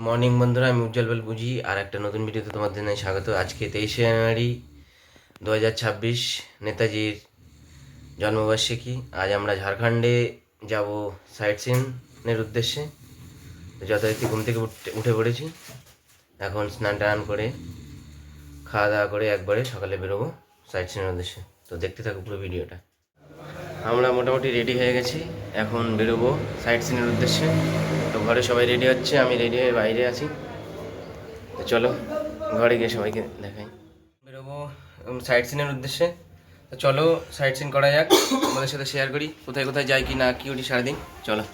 Morning বন্ধুরা, আমি উজ্জ্বল bell বুঝি আর একটা নতুন ভিডিওতে তোমাদের জানাই স্বাগত। আজকে 23শে জানুয়ারি 2026, নেতাজির জন্মবার্ষিকী। আজ আমরা ঝাড়খণ্ডে যাব সাইট সিনের উদ্দেশ্যে। যথারীতি ঘুম থেকে উঠে পড়েছি। এখন স্নান টান করে খাওয়া দাওয়া করে একবারে সকালে বেরোবো সাইট সিনের উদ্দেশ্যে। তো দেখতে থাকো পুরো ভিডিওটা। আমরা মোটামুটি রেডি হয়ে গেছি, এখন বেরোবো সাইট সিনের উদ্দেশ্যে। তো ঘরে সবাই রেডি হচ্ছে, আমি রেডি হয়ে বাইরে আছি। তো চলো ঘরে গিয়ে সবাইকে দেখাই। বেরোবো সাইট সিনের উদ্দেশ্যে। তো চলো সাইট সিন করা যাক, আমাদের সাথে শেয়ার করি কোথায় কোথায় যাই কি না কি করি সারাদিন। চলো।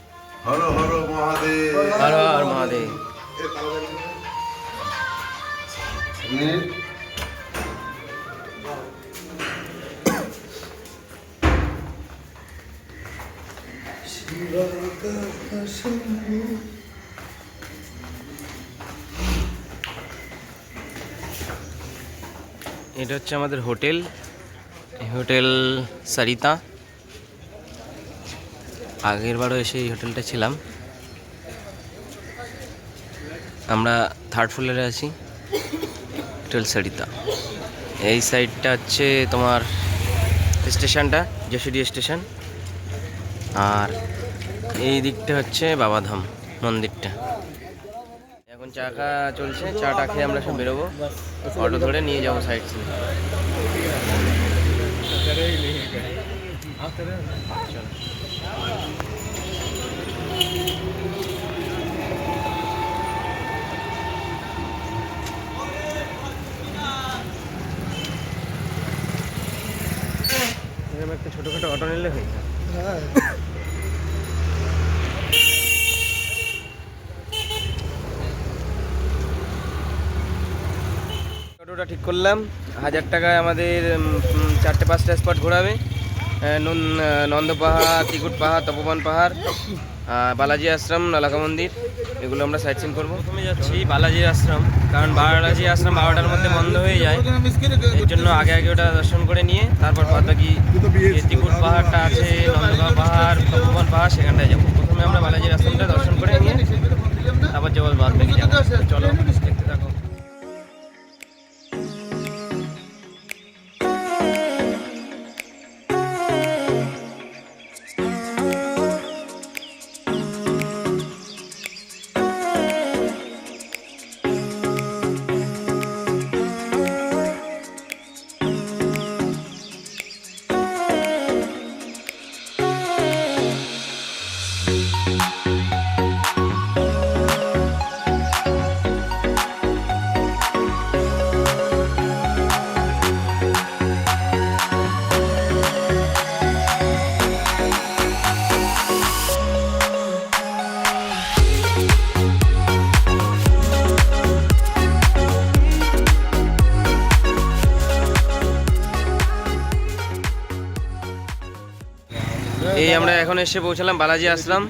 হর হর মহাদেব, হর হর মহাদেব। এটা হচ্ছে আমাদের হোটেল, হোটেল সারিতা। আগের বারও এসে এই হোটেলটা ছিলাম। আমরা থার্ড ফ্লোরে আছি, হোটেল সারিতা। এই সাইডটা হচ্ছে তোমার স্টেশনটা, যশোরী স্টেশন। আর এই দিকটা হচ্ছে বাবাধাম মন্দিরটা। এখন চা খাওয়া চলছে, চাটা খেয়ে আমরা সব বেরোবো, অটো ধরে নিয়ে যাবো সাইড সিন। এরকম একটা ছোটোখাটো অটো নিলে হয়ে যায়। অটোটা ঠিক করলাম, 1000 টাকায় আমাদের 4-5টা স্পট ঘোরাবে। নন্দ পাহাড়, ত্রিকুট পাহাড়, তপোবন পাহাড়, বালাজি আশ্রম, নলাকা মন্দির, এগুলো আমরা সাইট সিন করবো। প্রথমে যাচ্ছি বালাজি আশ্রম, কারণ বালাজি আশ্রম 12টার মধ্যে বন্ধ হয়ে যায়। এর জন্য আগে আগে ওটা দর্শন করে নিয়ে তারপর বাদ বাকি ত্রিকুট পাহাড়টা আছে, নন্দপাহাড় পাহাড়, তপোবন পাহাড়, সেখানটায় যাবো। প্রথমে আমরা বালাজি আশ্রমটা দর্শন করে নিয়ে তারপর যাবো বাদ বাকি যাবো। চলো দেখতে থাকো। এই আমরা এখন এসে পৌঁছালাম বালাজি আশ্রম।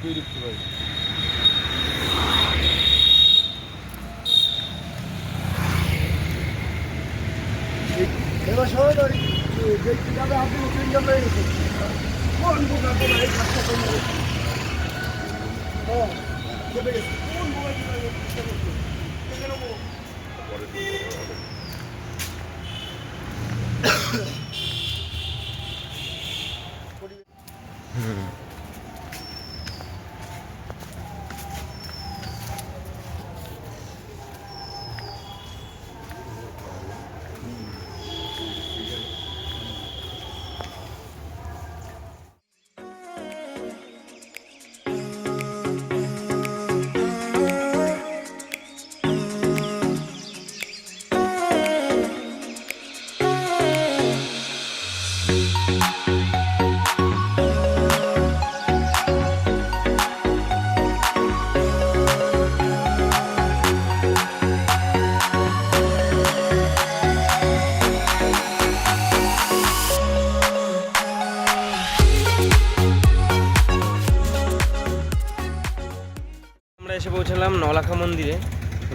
এসে পৌঁছালাম নলাখা মন্দিরে।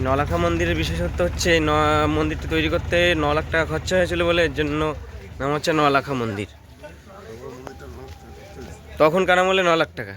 নলাখা মন্দিরের বিশেষত্ব হচ্ছে মন্দিরটি তৈরি করতে 9 লাখ টাকা খরচা হয়েছিল বলে এর জন্য নাম হচ্ছে নলাখা মন্দির। তখনকার আমলে 9 লাখ টাকা।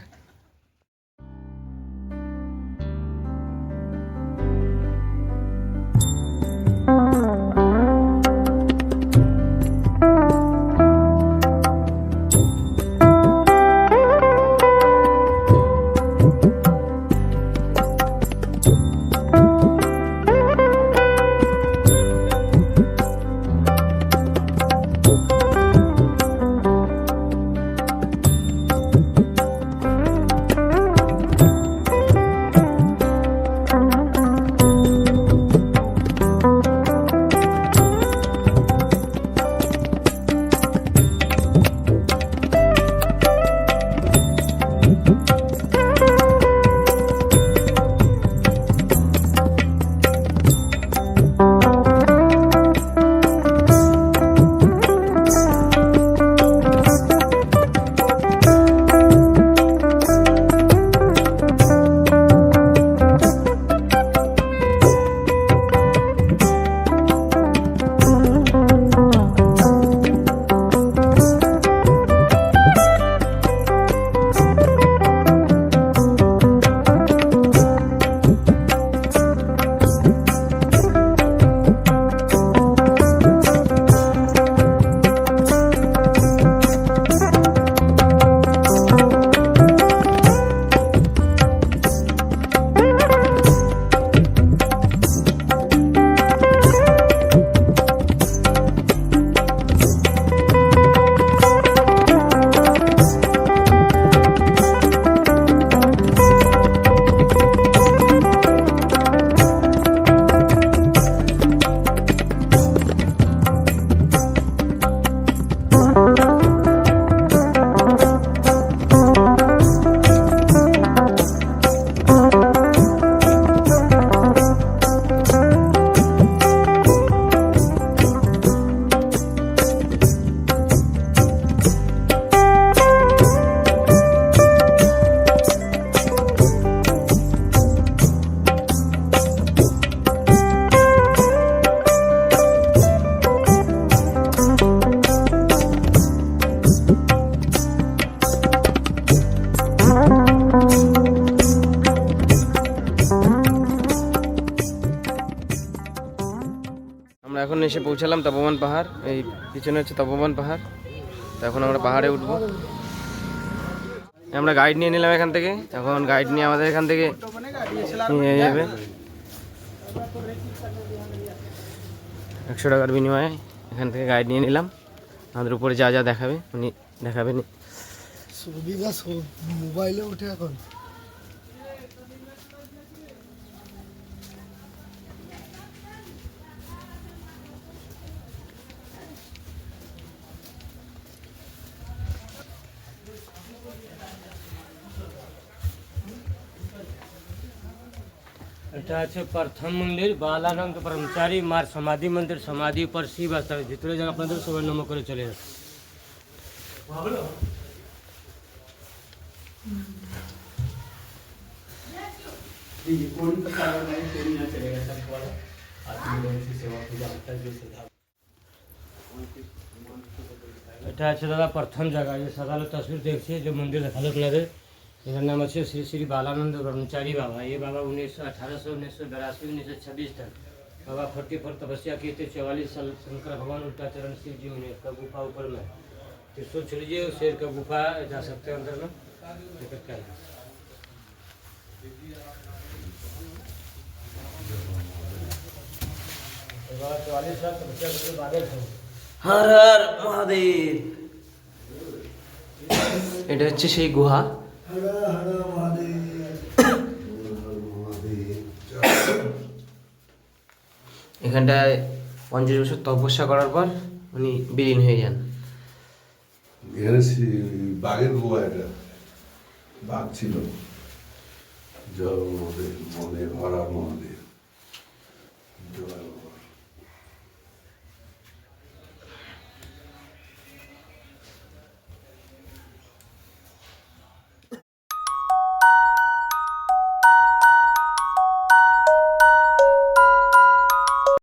আমরা এখন এসে পৌঁছালাম তপোবন পাহাড়। এই পিছনে হচ্ছে তপোবন পাহাড়। তো এখন আমরা পাহাড়ে উঠবো। আমরা গাইড নিয়ে নিলাম এখান থেকে। এখন গাইড নিয়ে আমাদের এখান থেকে নিয়ে যাবে 100 টাকার বিনিময়ে। এখান থেকে গাইড নিয়ে নিলাম। আমাদের উপরে যা যা দেখাবে উনি দেখাবেন। সুবিধা সব মোবাইলে উঠে এখন। এটা আছে প্রথম মন্দির বালানন্দ ব্রহ্মচারী মার সমাধি মন্দির, সমাধি পর শিব আছে। ভিতরে যান আপনাদের সবাই নম করে চলে যাচ্ছে। এটা আছে দাদা প্রথম জায়গা, যে সকালে তসবির দেখছি যে মন্দির দেখালো আপনাদের। এটার নাম আছে শ্রী শ্রী बालानंद ब्रह्मचारी बाबा। ये बाबा 1800, 1982, 1926 तक बाबा 44 तपस्या किए थे। 44 साल शंकर भगवान उल्टा चरण शिव जी ने का गुफा ऊपर में त्रिशूल छोड़ लीजिए, शेर का गुफा जा सकते हैं अंदर में। दिक्कत क्या है? बाबा 44 साल तपस्या करके बादल थे। হর হর মহাদেব। এটা হচ্ছে সেই গুহা। এখানটায় 50 বছর তপস্যা করার পর উনি বিলীন হয়ে যান। এখানে বাঘের গুহা, এটা বাঘ ছিল। জয় মহাদেব, মনে হরা মহাদেব, জয়